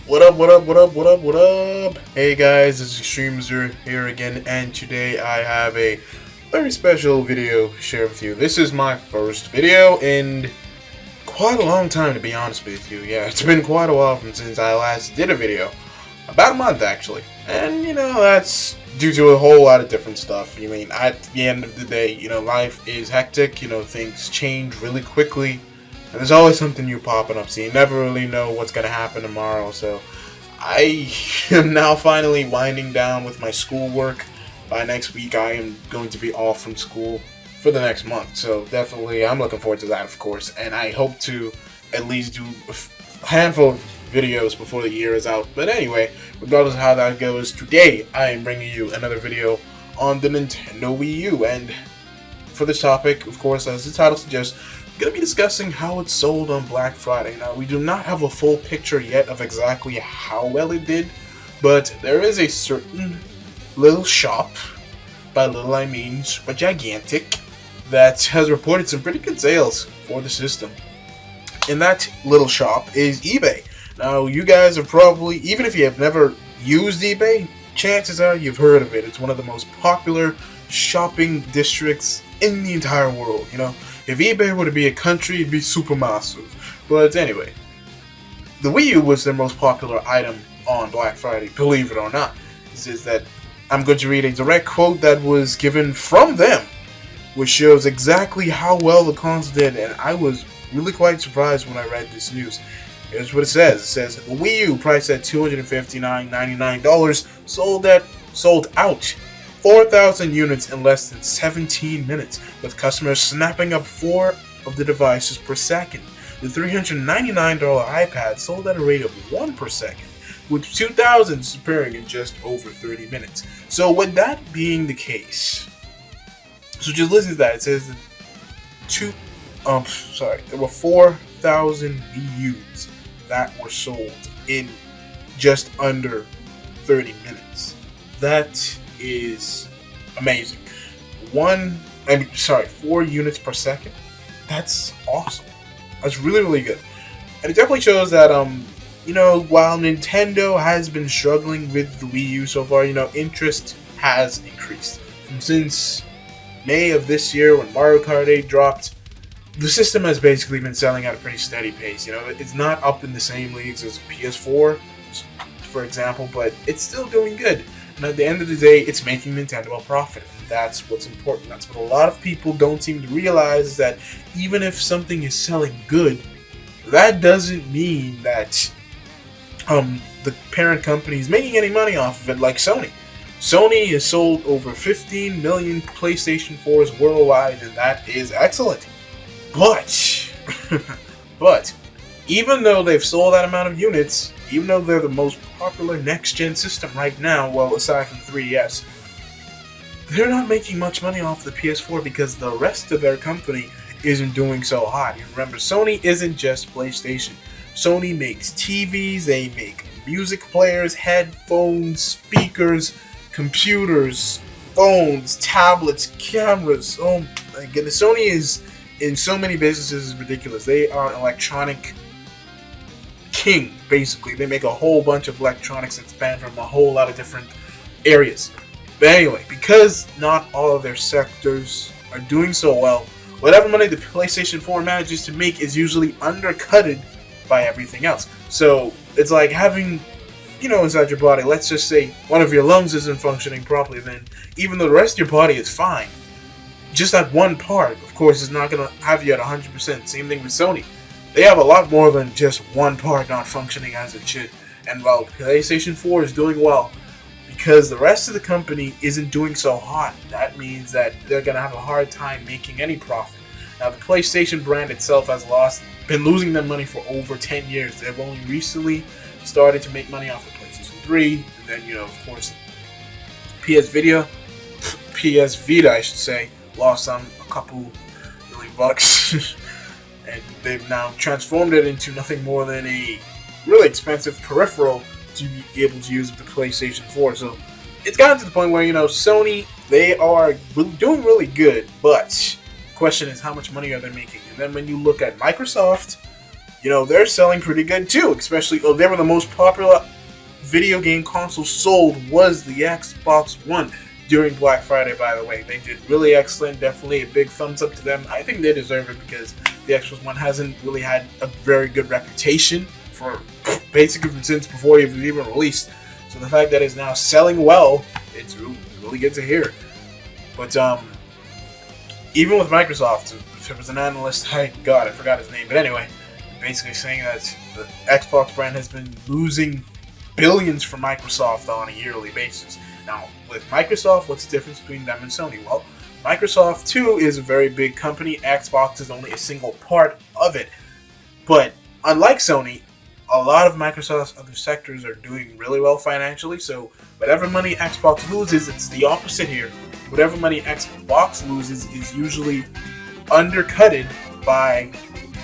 What up, what up, what up, what up, what up? Hey guys, it's Extremezer here again, and today I have a very special video to share with you. This is my first video in quite a long time, to be honest with you. Yeah, it's been quite a while since I last did a video. About a month, actually. And, that's due to a whole lot of different stuff. At the end of the day, life is hectic, things change really quickly. And there's always something new popping up, so you never really know what's going to happen tomorrow. So I am now finally winding down with my schoolwork. By next week, I am going to be off from school for the next month. So definitely, I'm looking forward to that, of course. And I hope to at least do a handful of videos before the year is out. But anyway, regardless of how that goes, today I am bringing you another video on the Nintendo Wii U. And for this topic, of course, as the title suggests, going to be discussing how it sold on Black Friday. Now, we do not have a full picture yet of exactly how well it did, but there is a certain little shop, by little I mean super gigantic, that has reported some pretty good sales for the system. And that little shop is eBay. Now, you guys have probably, even if you have never used eBay, chances are you've heard of it. It's one of the most popular shopping districts in the entire world, If eBay were to be a country, it'd be super massive. But anyway, the Wii U was their most popular item on Black Friday, believe it or not. This is that I'm going to read a direct quote that was given from them, which shows exactly how well the console did, and I was really quite surprised when I read this news. Here's what it says. It says, the Wii U, priced at $259.99, sold out 4,000 units in less than 17 minutes, with customers snapping up 4 of the devices per second. The $399 iPad sold at a rate of 1 per second, with 2,000 disappearing in just over 30 minutes. So with that being the case, so just listen to that. It says that there were 4,000 Wii U's that were sold in just under 30 minutes. That is amazing. 4 units per second. That's awesome. That's really, really good. And it definitely shows that, while Nintendo has been struggling with the Wii U so far, interest has increased. Since May of this year, when Mario Kart 8 dropped, the system has basically been selling at a pretty steady pace. It's not up in the same leagues as PS4, for example, but it's still doing good. And at the end of the day, it's making Nintendo a profit. And that's what's important. That's what a lot of people don't seem to realize, is that even if something is selling good, that doesn't mean that the parent company is making any money off of it, like Sony. Sony has sold over 15 million PlayStation 4s worldwide, and that is excellent. But even though they've sold that amount of units, even though they're the most popular next-gen system right now, well, aside from 3DS, they're not making much money off the PS4 because the rest of their company isn't doing so hot. You remember, Sony isn't just PlayStation. Sony makes TVs, they make music players, headphones, speakers, computers, phones, tablets, cameras. Oh my goodness, Sony is in so many businesses is ridiculous. They are an electronic king, basically. They make a whole bunch of electronics that span from a whole lot of different areas. But anyway, because not all of their sectors are doing so well, whatever money the PlayStation 4 manages to make is usually undercutted by everything else. So it's like having, inside your body, let's just say one of your lungs isn't functioning properly, then even though the rest of your body is fine, just that one part, of course, is not going to have you at 100%. Same thing with Sony. They have a lot more than just one part not functioning as it should. And while PlayStation 4 is doing well, because the rest of the company isn't doing so hot, that means that they're going to have a hard time making any profit. Now, the PlayStation brand itself has been losing them money for over 10 years. They've only recently started to make money off the PlayStation 3, and then, of course, PS Vita, I should say, lost them a couple million bucks. And they've now transformed it into nothing more than a really expensive peripheral to be able to use with the PlayStation 4. So it's gotten to the point where, Sony, they are doing really good, but the question is how much money are they making? And then when you look at Microsoft, they're selling pretty good too. Especially, they were the most popular video game console sold was the Xbox One during Black Friday, by the way. They did really excellent. Definitely a big thumbs up to them. I think they deserve it because the Xbox One hasn't really had a very good reputation for basically since before it was even released. So the fact that it's now selling well, it's really good to hear. But even with Microsoft, there was an analyst, I forgot his name, but anyway, basically saying that the Xbox brand has been losing billions for Microsoft on a yearly basis. Now, with Microsoft, what's the difference between them and Sony? Well, Microsoft, too, is a very big company. Xbox is only a single part of it. But unlike Sony, a lot of Microsoft's other sectors are doing really well financially, so whatever money Xbox loses, it's the opposite here. Whatever money Xbox loses is usually undercutted by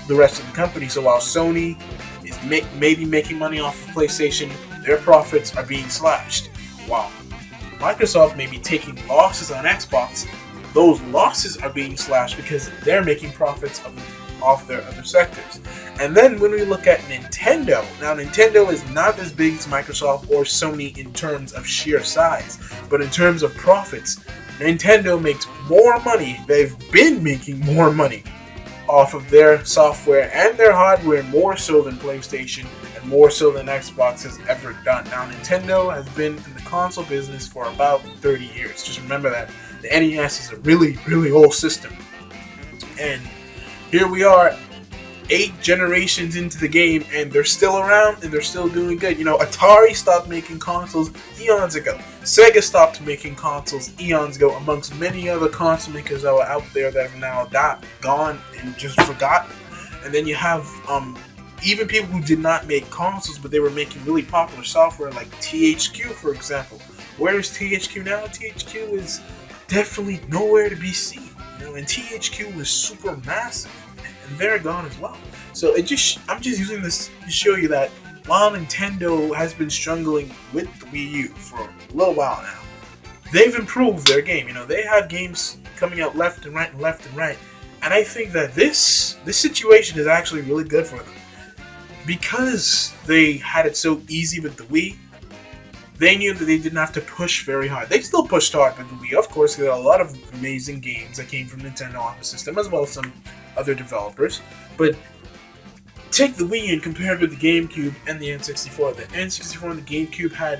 the rest of the company. So while Sony is maybe making money off of PlayStation, their profits are being slashed. While Microsoft may be taking losses on Xbox, those losses are being slashed because they're making profits off their other sectors. And then when we look at Nintendo, now Nintendo is not as big as Microsoft or Sony in terms of sheer size, but in terms of profits, Nintendo makes more money. They've been making more money off of their software and their hardware more so than PlayStation and more so than Xbox has ever done. Now, Nintendo has been in the console business for about 30 years. Just remember that the NES is a really, really old system. And here we are, 8 generations into the game, and they're still around and they're still doing good. Atari stopped making consoles eons ago. Sega stopped making consoles eons ago, amongst many other console makers that were out there that have now gone and just forgotten. And then you have even people who did not make consoles, but they were making really popular software like THQ, for example. Where is THQ now? THQ is definitely nowhere to be seen. And THQ was super massive. And they're gone as well. So I'm just using this to show you that while Nintendo has been struggling with the Wii U for a little while now, they've improved their game. They have games coming out left and right and left and right. And I think that this situation is actually really good for them. Because they had it so easy with the Wii, they knew that they didn't have to push very hard. They still pushed hard with the Wii, of course. There are a lot of amazing games that came from Nintendo on the system, as well as some other developers. But take the Wii and compare it with the Gamecube and the N64. The N64 and the Gamecube had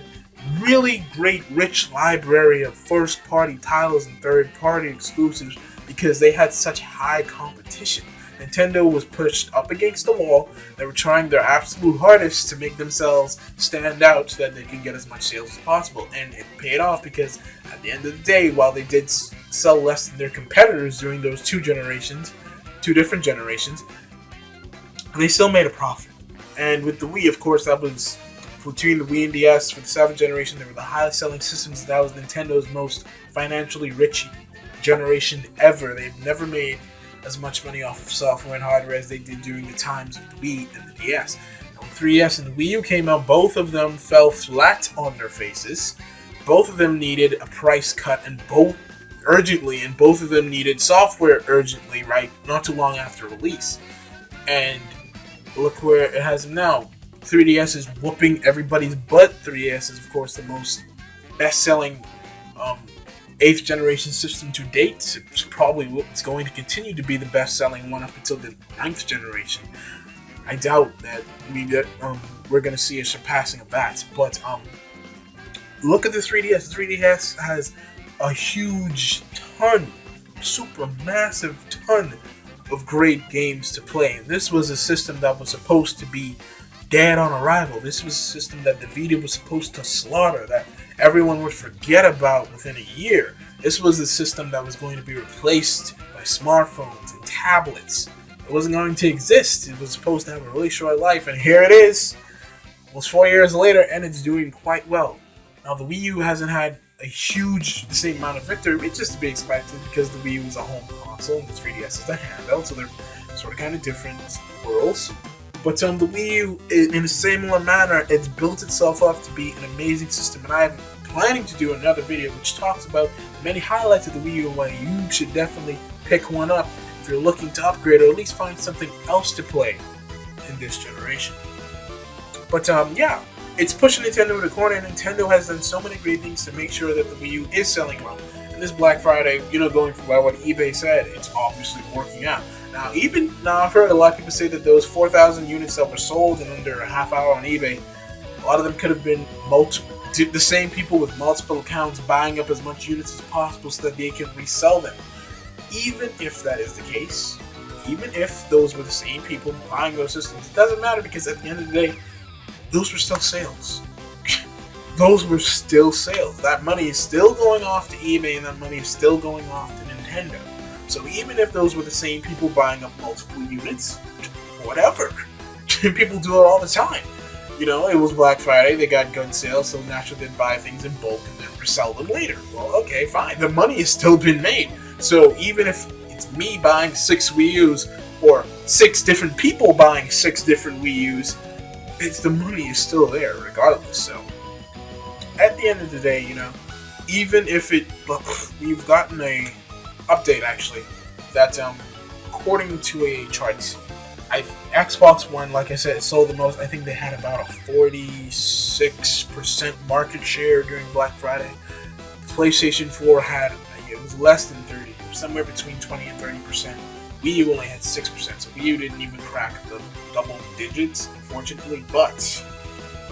really great, rich library of first-party titles and third-party exclusives because they had such high competition. Nintendo was pushed up against the wall. They were trying their absolute hardest to make themselves stand out so that they could get as much sales as possible. And it paid off because at the end of the day, while they did sell less than their competitors during those two different generations, they still made a profit. And with the Wii, of course, that was between the Wii and DS for the 7th generation. They were the highest selling systems. That was Nintendo's most financially rich generation ever. They've never made as much money off of software and hardware as they did during the times of the Wii and the DS. Now, when 3DS and the Wii U came out, both of them fell flat on their faces. Both of them needed a price cut, and both of them needed software urgently, right? Not too long after release. And look where it has them now. 3DS is whooping everybody's butt. 3DS is, of course, the most best-selling 8th generation system to date. It's going to continue to be the best-selling one up until the 9th generation. I doubt that we're going to see a surpassing of that. But look at the 3DS. The 3DS has a huge super massive ton of great games to play. And this was a system that was supposed to be dead on arrival. This was a system that the Vita was supposed to slaughter, that everyone would forget about within a year. This was a system that was going to be replaced by smartphones and tablets. It wasn't going to exist. It was supposed to have a really short life, and here it is, almost 4 years later, and it's doing quite well. Now, the Wii U hasn't had the same amount of victory, which is to be expected because the Wii U is a home console and the 3DS is a handheld, so they're sort of kind of different worlds. But the Wii U, in a similar manner, it's built itself up to be an amazing system, and I'm planning to do another video which talks about many highlights of the Wii U and why you should definitely pick one up if you're looking to upgrade or at least find something else to play in this generation. But yeah, it's pushing Nintendo in the corner, and Nintendo has done so many great things to make sure that the Wii U is selling well. And this Black Friday, going by what eBay said, it's obviously working out. Now, I've heard a lot of people say that those 4,000 units that were sold in under a half hour on eBay, a lot of them could have been the same people with multiple accounts buying up as much units as possible so that they can resell them. Even if that is the case, even if those were the same people buying those systems, it doesn't matter, because at the end of the day, those were still sales. Those were still sales. That money is still going off to eBay, and that money is still going off to Nintendo. So even if those were the same people buying up multiple units, whatever. People do it all the time. It was Black Friday, they got gun sales, so naturally they'd buy things in bulk and then resell them later. Well, okay, fine. The money has still been made. So even if it's me buying 6 Wii U's, or 6 different people buying 6 different Wii U's, the money is still there regardless. So at the end of the day, even if we've gotten a update actually that according to a chart, Xbox One, like I said, sold the most. I think they had about a 46% market share during Black Friday. PlayStation 4 it was less than 30, somewhere between 20 and 30%. Wii U only had 6%, so Wii U didn't even crack the double digits, unfortunately. But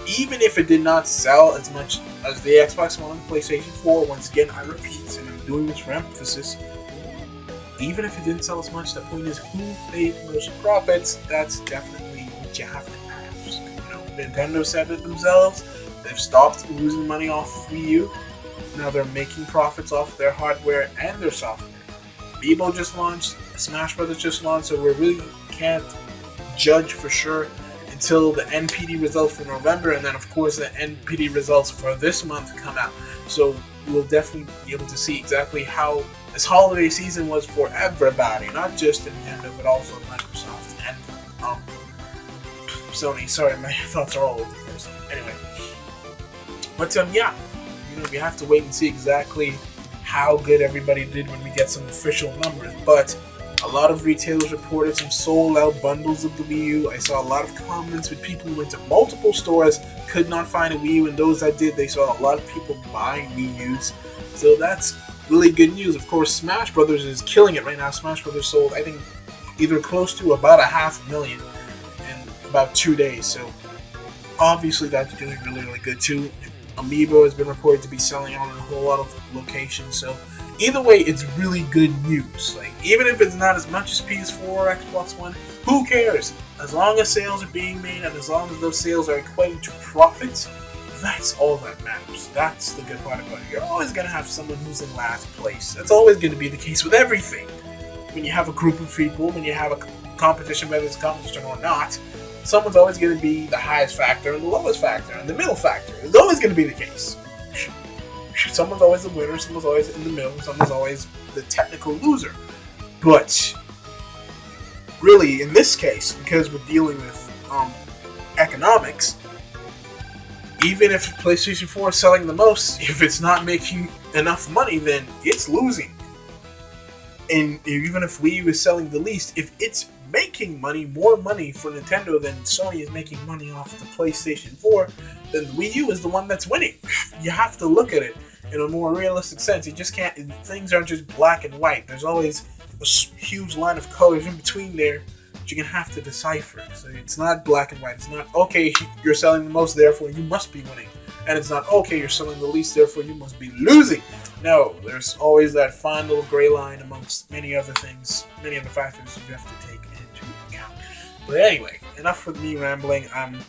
even if it did not sell as much as the Xbox One, PlayStation 4, once again, I repeat, and I'm doing this for emphasis, even if it didn't sell as much, the point is who made the most profits. That's definitely what you have to ask. Nintendo said it themselves. They've stopped losing money off of Wii U. Now they're making profits off their hardware and their software. Amiibo just launched, Smash Brothers just launched, so we really can't judge for sure until the NPD results for November, and then of course the NPD results for this month come out. So we'll definitely be able to see exactly how this holiday season was for everybody, not just Nintendo, but also Microsoft and Sony. Sorry, my thoughts are all over the place. Anyway, but yeah, we have to wait and see exactly how good everybody did when we get some official numbers. But a lot of retailers reported some sold-out bundles of the Wii U. I saw a lot of comments with people who went to multiple stores, could not find a Wii U, and those that did, they saw a lot of people buying Wii U's. So that's really good news. Of course, Smash Brothers is killing it right now. Smash Brothers sold, I think, either close to about 500,000 in about 2 days. So obviously that's doing really, really good too. Amiibo has been reported to be selling out in a whole lot of locations. So either way, it's really good news. Even if it's not as much as PS4 or Xbox One, who cares? As long as sales are being made, and as long as those sales are equating to profits, that's all that matters. That's the good part about it. You're always going to have someone who's in last place. That's always going to be the case with everything. When you have a group of people, when you have a competition, whether it's a competition or not, someone's always going to be the highest factor and the lowest factor and the middle factor. It's always going to be the case. Someone's always the winner, someone's always in the middle, someone's always the technical loser. But really, in this case, because we're dealing with economics, even if PlayStation 4 is selling the most, if it's not making enough money, then it's losing. And even if Wii U is selling the least, if it's making more money for Nintendo than Sony is making money off of the PlayStation 4, then the Wii U is the one that's winning. You have to look at it in a more realistic sense. You just can't, things aren't just black and white. There's always a huge line of colors in between there that you're going to have to decipher. So it's not black and white. It's not, okay, you're selling the most, therefore you must be winning. And it's not, okay, you're selling the least, therefore you must be losing. No, there's always that fine little gray line amongst many other things, many other factors you have to take into account. But anyway, enough with me rambling. I'm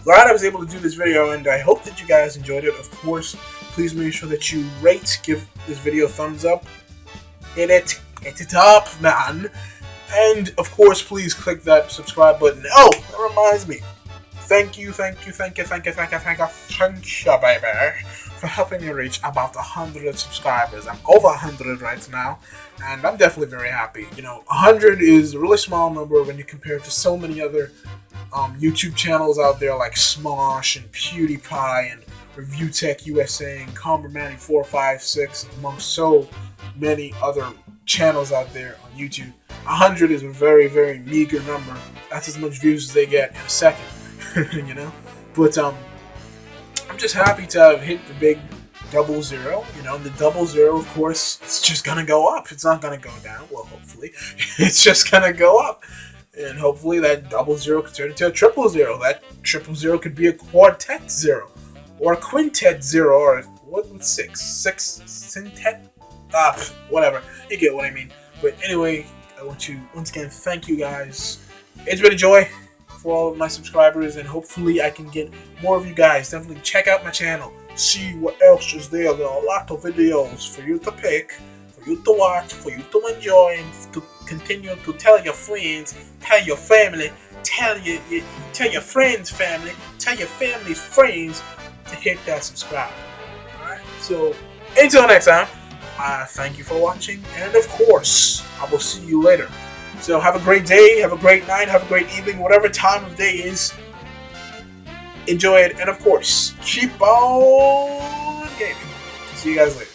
glad I was able to do this video, and I hope that you guys enjoyed it. Of course, please make sure that you rate, give this video a thumbs up, hit it up, man. And of course, please click that subscribe button. Oh, that reminds me. Thank you, baby, for helping me reach about 100 subscribers. I'm over 100 right now, and I'm definitely very happy. 100 is a really small number when you compare it to so many other YouTube channels out there like Smosh and PewDiePie and Review Tech USA, and Combermanny 456, amongst so many other channels out there on YouTube. 100 is a very, very meager number. That's as much views as they get in a second, you know. But I'm just happy to have hit the big 00. You know, the 00, of course, it's just gonna go up. It's not gonna go down. Well, hopefully, it's just gonna go up, and hopefully that 00 could turn into a 000. That 000 could be a quartet 0, or a quintet 0, or what's six quintet? Whatever. You get what I mean. But anyway, I want to once again thank you guys. It's been a joy for all of my subscribers, and hopefully I can get more of you guys. Definitely check out my channel. See what else is there. There are a lot of videos for you to pick, for you to watch, for you to enjoy, and to continue to tell your friends, tell your family, tell your friends' family, tell your family's friends to hit that subscribe. Alright, so until next time, thank you for watching, and of course, I will see you later. So have a great day, have a great night, have a great evening, whatever time of day is. Enjoy it, and of course, keep on gaming. See you guys later.